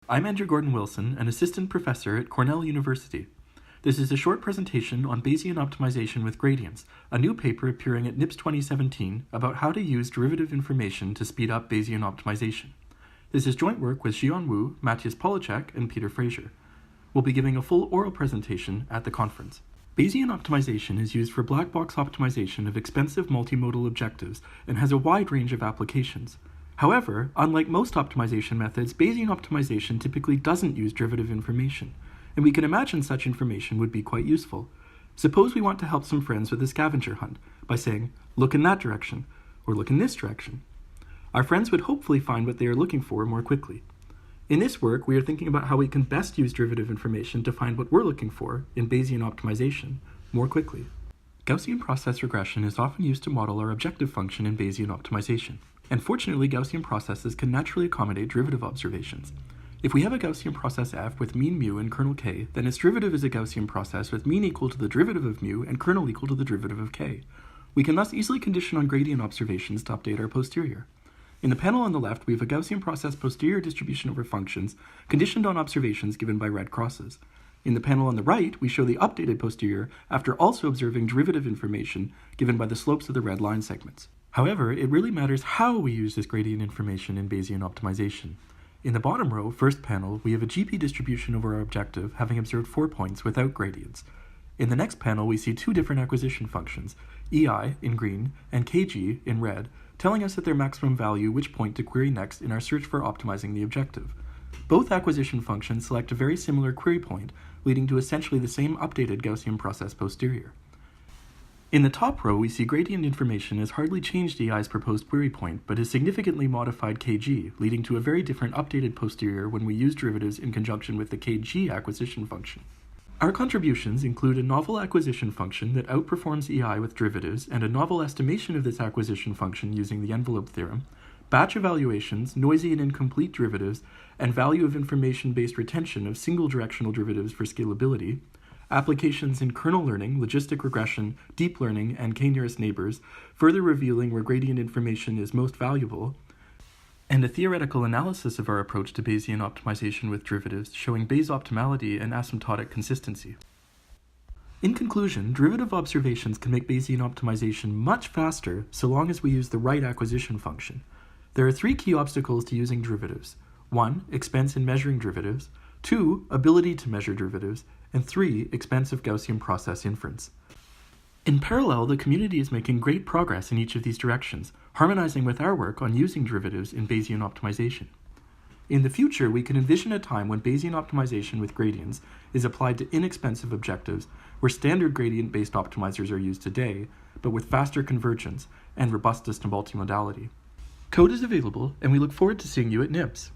I'm Andrew Gordon-Wilson, an assistant professor at Cornell University. This is a short presentation on Bayesian optimization with gradients, a new paper appearing at NIPS 2017 about how to use derivative information to speed up Bayesian optimization. This is joint work with Xian Wu, Matthias Polacek, and Peter Fraser. We'll be giving a full oral presentation at the conference. Bayesian optimization is used for black box optimization of expensive multimodal objectives and has a wide range of applications. However, unlike most optimization methods, Bayesian optimization typically doesn't use derivative information, and we can imagine such information would be quite useful. Suppose we want to help some friends with a scavenger hunt by saying, look in that direction, or look in this direction. Our friends would hopefully find what they are looking for more quickly. In this work, we are thinking about how we can best use derivative information to find what we're looking for in Bayesian optimization more quickly. Gaussian process regression is often used to model our objective function in Bayesian optimization. And fortunately, Gaussian processes can naturally accommodate derivative observations. If we have a Gaussian process f with mean mu and kernel k, then its derivative is a Gaussian process with mean equal to the derivative of mu and kernel equal to the derivative of k. We can thus easily condition on gradient observations to update our posterior. In the panel on the left, we have a Gaussian process posterior distribution over functions conditioned on observations given by red crosses. In the panel on the right, we show the updated posterior after also observing derivative information given by the slopes of the red line segments. However, it really matters how we use this gradient information in Bayesian optimization. In the bottom row, first panel, we have a GP distribution over our objective, having observed 4 points without gradients. In the next panel, we see two different acquisition functions, EI in green and KG in red, telling us at their maximum value which point to query next in our search for optimizing the objective. Both acquisition functions select a very similar query point, leading to essentially the same updated Gaussian process posterior. In the top row, we see gradient information has hardly changed EI's proposed query point, but has significantly modified KG, leading to a very different updated posterior when we use derivatives in conjunction with the KG acquisition function. Our contributions include a novel acquisition function that outperforms EI with derivatives and a novel estimation of this acquisition function using the envelope theorem, batch evaluations, noisy and incomplete derivatives, and value of information-based retention of single-directional derivatives for scalability, applications in kernel learning, logistic regression, deep learning, and k-nearest neighbors, further revealing where gradient information is most valuable, and a theoretical analysis of our approach to Bayesian optimization with derivatives showing Bayes optimality and asymptotic consistency. In conclusion, derivative observations can make Bayesian optimization much faster so long as we use the right acquisition function. There are 3 key obstacles to using derivatives. 1. Expense in measuring derivatives. 2. Ability to measure derivatives. And 3. Expensive Gaussian process inference. In parallel, the community is making great progress in each of these directions, harmonizing with our work on using derivatives in Bayesian optimization. In the future, we can envision a time when Bayesian optimization with gradients is applied to inexpensive objectives where standard gradient-based optimizers are used today, but with faster convergence and robustness to multimodality. Code is available, and we look forward to seeing you at NIPS.